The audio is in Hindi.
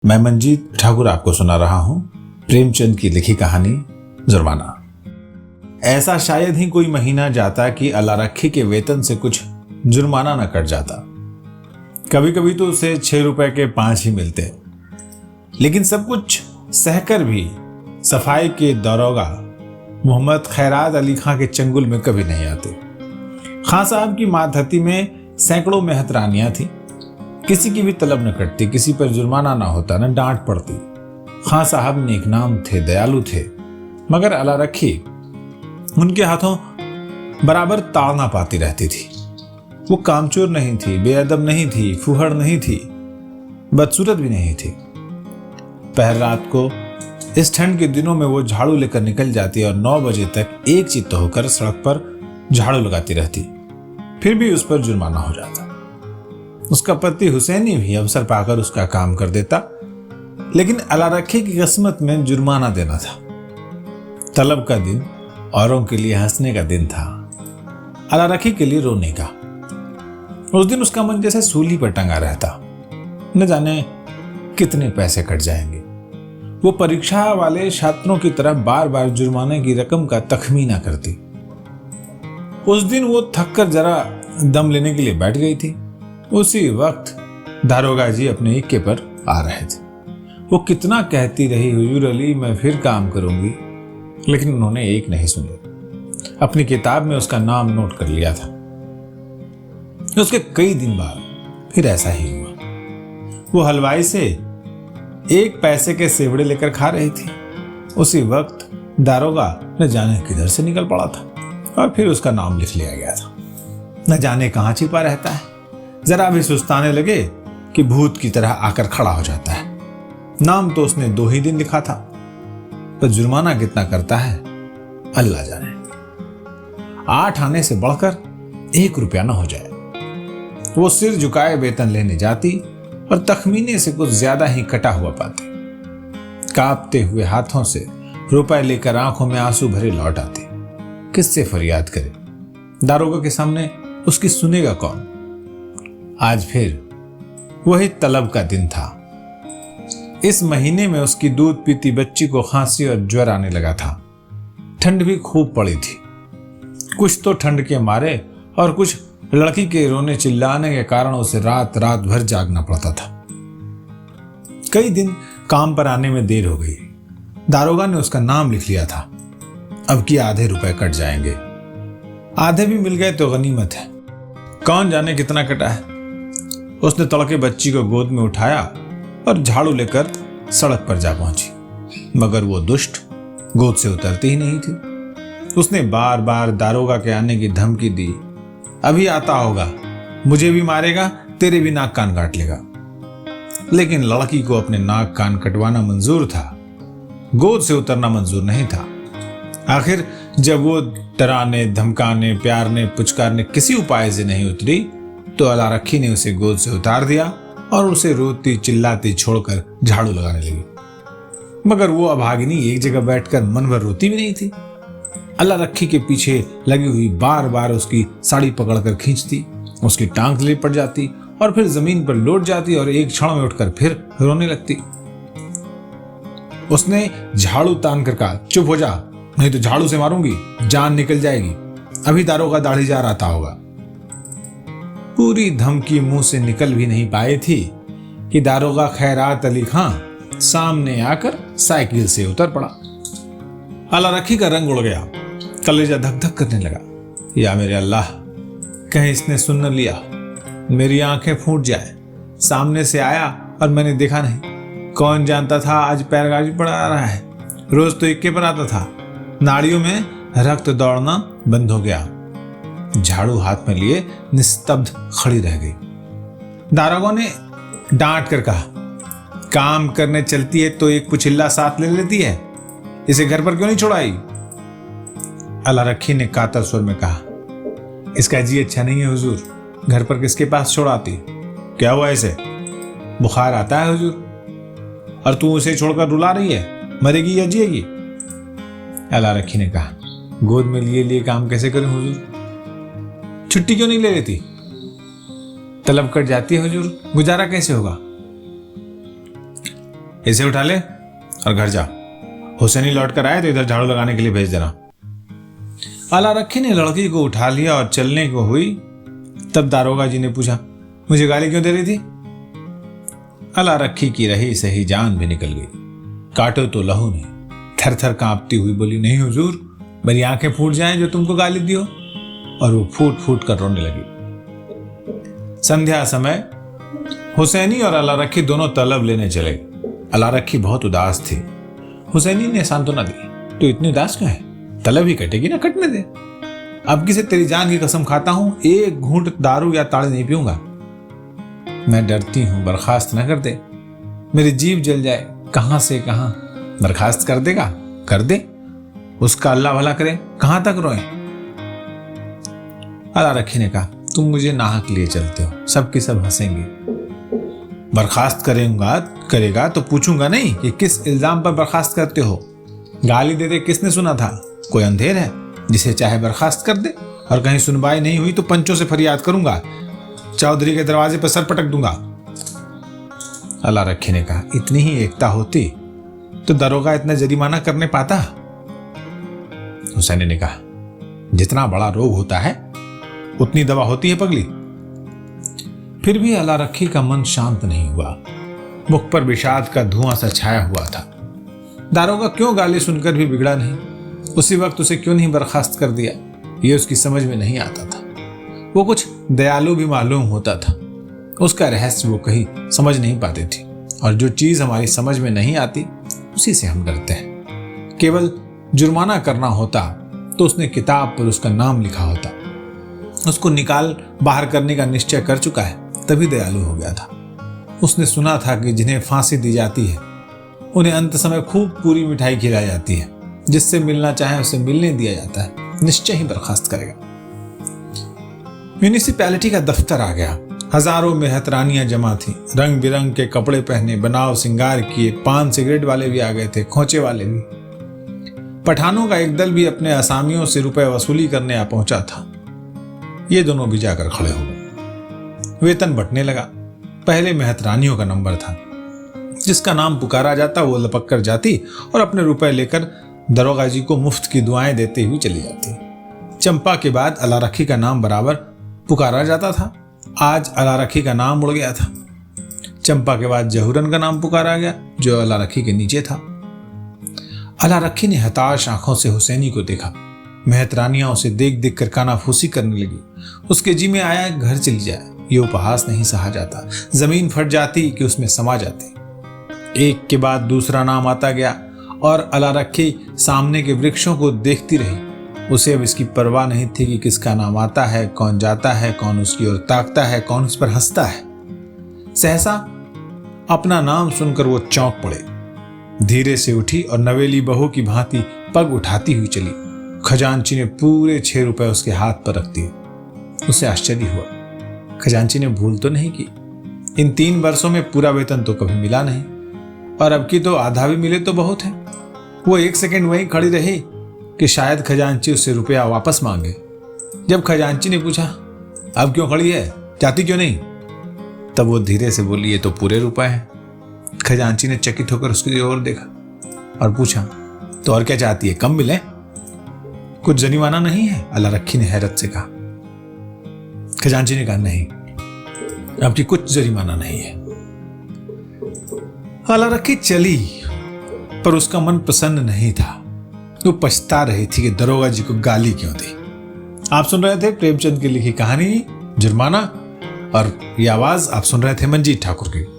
मैं मंजीत ठाकुर आपको सुना रहा हूं प्रेमचंद की लिखी कहानी जुर्माना। ऐसा शायद ही कोई महीना जाता कि अलारखी के वेतन से कुछ जुर्माना न कट जाता। कभी कभी तो उसे 6 रुपए के 5 ही मिलते, लेकिन सब कुछ सहकर भी सफाई के दरोगा मोहम्मद खैरात अली खां के चंगुल में कभी नहीं आते। खां साहब की मातहती में सैकड़ों मेहतरानियां थी, किसी की भी तलब न कटती, किसी पर जुर्माना ना होता, न डांट पड़ती। खां साहब नेकनाम थे, दयालु थे, मगर अलारखी उनके हाथों बराबर ताड़ना पाती रहती थी। वो कामचोर नहीं थी, बेअदब नहीं थी, फुहड़ नहीं थी, बदसूरत भी नहीं थी। पहर रात को इस ठंड के दिनों में वो झाड़ू लेकर निकल जाती और 9 बजे तक एक चित्त होकर सड़क पर झाड़ू लगाती रहती, फिर भी उस पर जुर्माना हो जाता। उसका पति हुसैनी भी अवसर पाकर उसका काम कर देता, लेकिन अलारखी की किस्मत में जुर्माना देना था। तलब का दिन औरों के लिए हंसने का दिन था, अलारखी के लिए रोने का। उस दिन उसका मन जैसे सूली पर टंगा रहता, न जाने कितने पैसे कट जाएंगे। वो परीक्षा वाले छात्रों की तरह बार बार जुर्माने की रकम का तखमीना करती। उस दिन वो थक कर जरा दम लेने के लिए बैठ गई थी। उसी वक्त दारोगा जी अपने इक्के पर आ रहे थे। वो कितना कहती रही, हुजूर अली मैं फिर काम करूंगी, लेकिन उन्होंने एक नहीं सुनी। अपनी किताब में उसका नाम नोट कर लिया था। उसके कई दिन बाद फिर ऐसा ही हुआ। वो हलवाई से 1 पैसे के सेवड़े लेकर खा रही थी। उसी वक्त दारोगा न जाने किधर से निकल पड़ा था और फिर उसका नाम लिख लिया गया था। न जाने कहां छिपा रहता है, जरा भी सुस्ताने लगे कि भूत की तरह आकर खड़ा हो जाता है। नाम तो उसने 2 ही दिन लिखा था, पर जुर्माना कितना करता है अल्लाह जाने। 8 आने से बढ़कर 1 रुपया न हो जाए। वो सिर झुकाए वेतन लेने जाती और तखमीने से कुछ ज्यादा ही कटा हुआ पाती। कांपते हुए हाथों से रुपए लेकर आंखों में आंसू भरे लौट आती। किससे फरियाद करे? दारोगा के सामने उसकी सुनेगा कौन? आज फिर वही तलब का दिन था। इस महीने में उसकी दूध पीती बच्ची को खांसी और ज्वर आने लगा था। ठंड भी खूब पड़ी थी, कुछ तो ठंड के मारे और कुछ लड़की के रोने चिल्लाने के कारण उसे रात रात भर जागना पड़ता था। कई दिन काम पर आने में देर हो गई। दारोगा ने उसका नाम लिख लिया था। अब की आधे रुपए कट जाएंगे। आधे भी मिल गए तो गनीमत है, कौन जाने कितना कटा है। उसने तड़के बच्ची को गोद में उठाया और झाड़ू लेकर सड़क पर जा पहुंची, मगर वो दुष्ट गोद से उतरती ही नहीं थी। उसने बार बार दारोगा के आने की धमकी दी, अभी आता होगा, मुझे भी मारेगा, तेरे भी नाक कान काट लेगा। लेकिन लड़की को अपने नाक कान कटवाना मंजूर था, गोद से उतरना मंजूर नहीं था। आखिर जब वो डराने, धमकाने, प्यारने, पुचकारने किसी उपाय से नहीं उतरी, तो अलारखी ने उसे गोद से उतार दिया और उसे रोती चिल्लाती छोड़कर झाड़ू लगाने लगी। मगर वो अभागिनी एक जगह बैठकर मन भर रोती भी नहीं थी। अलारखी के पीछे लगी हुई बार बार उसकी साड़ी पकड़कर खींचती, उसकी टांग तले पड़ जाती और फिर जमीन पर लौट जाती और एक क्षण में उठकर फिर रोने लगती। उसने झाड़ू तान कर कहा, चुप हो जा, नहीं तो झाड़ू से मारूंगी, जान निकल जाएगी। अभी दारोगा दाढ़ीदार आता होगा। पूरी धमकी मुंह से निकल भी नहीं पाई थी कि दारोगा खैरात अली खां सामने आकर साइकिल से उतर पड़ा। अलारखी का रंग उड़ गया, कलेजा धक धक करने लगा। या मेरे अल्लाह, कहीं इसने सुन न लिया, मेरी आंखें फूट जाए। सामने से आया और मैंने देखा नहीं। कौन जानता था आज पैरगाजी पड़ा रहा है। रोज तो इक्के पर आता था। नाड़ियों में रक्त दौड़ना बंद हो गया। झाड़ू हाथ में लिए निस्तब्ध खड़ी रह गई। दारोगा ने डांट कर कहा, काम करने चलती है तो एक पुचिल्ला साथ ले लेती है, इसे घर पर क्यों नहीं छोड़ाई? अलारखी ने कातर स्वर में कहा, इसका जी अच्छा नहीं है हुजूर, घर पर किसके पास छोड़ाती? क्या हुआ इसे? बुखार आता है हुजूर, और तू उसे छोड़कर रुला रही है, मरेगी या जिएगी? अलारखी ने कहा, गोद में लिए लिए काम कैसे करूं हुजूर? छुट्टी क्यों नहीं ले लेती? तलब कट जाती है हुजूर, गुजारा कैसे होगा? इसे उठा ले और घर जा। हुसैनी लौट कर आए तो इधर झाड़ू लगाने के लिए भेज देना। अला रखी ने लड़की को उठा लिया और चलने को हुई। तब दारोगा जी ने पूछा, मुझे गाली क्यों दे रही थी? अला रखी की रही सही जान भी निकल गई। काटो तो लहू ने। थर थर कांपती हुई बोली, नहीं हुजूर, मेरी आंखें फूट जाएं जो तुमको गाली दियो। और वो फूट फूट कर रोने लगी। संध्या समय हुसैनी और अला रखी दोनों तलब लेने चले। अला रखी बहुत उदास थी। हुसैनी ने सांत्वना दी, तू इतनी उदास क्यों है? तलब ही कटेगी ना, कटने दे। अब किसे तेरी जान की कसम खाता हूं, एक घूंट दारू या ताड़े नहीं पीऊंगा। मैं डरती हूं, बर्खास्त न कर दे, मेरी जीभ जल जाए। कहां से कहां बर्खास्त कर देगा? कर दे, उसका अल्लाह भला करे, कहां तक रोए? अला रखी ने कहा, तुम मुझे नाहक लिए चलते हो, सबके सब हंसेंगे। बर्खास्त करेगा तो पूछूंगा नहीं कि किस इल्जाम पर बर्खास्त करते हो। गाली देते किसने सुना था? कोई अंधेर है जिसे चाहे बर्खास्त कर दे? और कहीं सुनवाई नहीं हुई तो पंचों से फरियाद करूंगा, चौधरी के दरवाजे पर सर पटक दूंगा। अला रखी ने कहा, इतनी ही एकता होती तो दरोगा इतना जरिमाना करने पाता? हुसैन ने कहा, जितना बड़ा रोग होता है उतनी दवा होती है पगली। फिर भी अला रखी का मन शांत नहीं हुआ। मुख पर विषाद का धुआं सा छाया हुआ था। दारोगा क्यों गाली सुनकर भी बिगड़ा नहीं? उसी वक्त उसे क्यों नहीं बर्खास्त कर दिया? ये उसकी समझ में नहीं आता था। वो कुछ दयालु भी मालूम होता था। उसका रहस्य वो कहीं समझ नहीं पाती थी। और जो चीज हमारी समझ में नहीं आती उसी से हम डरते हैं। केवल जुर्माना करना होता तो उसने किताब पर उसका नाम लिखा होता। उसको निकाल बाहर करने का निश्चय कर चुका है, तभी दयालु हो गया था। उसने सुना था कि जिन्हें फांसी दी जाती है उन्हें अंत समय खूब पूरी मिठाई खिलाई जाती है। जिससे मिलना चाहे उसे मिलने दिया जाता है, निश्चय ही बर्खास्त करेगा। म्यूनिसिपैलिटी का दफ्तर आ गया। हजारों मेहतरानियां जमा थी, रंग बिरंग के कपड़े पहने, बनाव सिंगार किए। पान सिगरेट वाले भी आ गए थे, खोचे वाले भी। पठानों का एक दल भी अपने असामियों से रुपए वसूली करने आ पहुंचा था। ये दोनों भी जाकर खड़े हो गए। वेतन बंटने लगा। पहले मेहतरानियों का नंबर था। जिसका नाम पुकारा जाता वो लपक कर जाती और अपने रुपए लेकर दरोगा जी को मुफ्त की दुआएं देते हुए चली जाती। चंपा के बाद अला रखी का नाम बराबर पुकारा जाता था। आज अला रखी का नाम उड़ गया था। चंपा के बाद जहूरन का नाम पुकारा गया, जो अला रखी के नीचे था। अला रखी ने हताश आंखों से हुसैनी को देखा। मेहतरानियां उसे देख देख कर कानाफूसी करने लगी। उसके जी में आया घर चली जाए, ये उपहास नहीं सहा जाता। जमीन फट जाती कि उसमें समा जाती। एक के बाद दूसरा नाम आता गया और अला रखी सामने के वृक्षों को देखती रही। उसे अब इसकी परवाह नहीं थी कि किसका नाम आता है, कौन जाता है, कौन उसकी ओर ताकता है, कौन उस पर हंसता है। सहसा अपना नाम सुनकर वो चौंक पड़े। धीरे से उठी और नवेली बहू की भांति पग उठाती हुई चली। खजांची ने पूरे 6 रुपए उसके हाथ पर रख दिए। उसे आश्चर्य हुआ। खजांची ने भूल तो नहीं की। इन 3 वर्षों में पूरा वेतन तो कभी मिला नहीं, और अब की तो आधा भी मिले तो बहुत है। वो 1 सेकंड वहीं खड़ी रही कि शायद खजांची उससे रुपया वापस मांगे। जब खजांची ने पूछा, अब क्यों खड़ी है, जाती क्यों नहीं? तब वो धीरे से बोली, ये तो पूरे रुपए हैं। खजांची ने चकित होकर उसकी ओर देखा और पूछा, तो और क्या चाहती है, कम मिले? कुछ जरिमाना नहीं है? अला रखी ने हैरत से कहा। खजांची ने कहा, नहीं, अब की कुछ जरिमाना नहीं है। अला रखी चली, पर उसका मन प्रसन्न नहीं था। वो पछता रही थी कि दरोगा जी को गाली क्यों दी। आप सुन रहे थे प्रेमचंद की लिखी कहानी जुर्माना, और ये आवाज आप सुन रहे थे मंजीत ठाकुर की।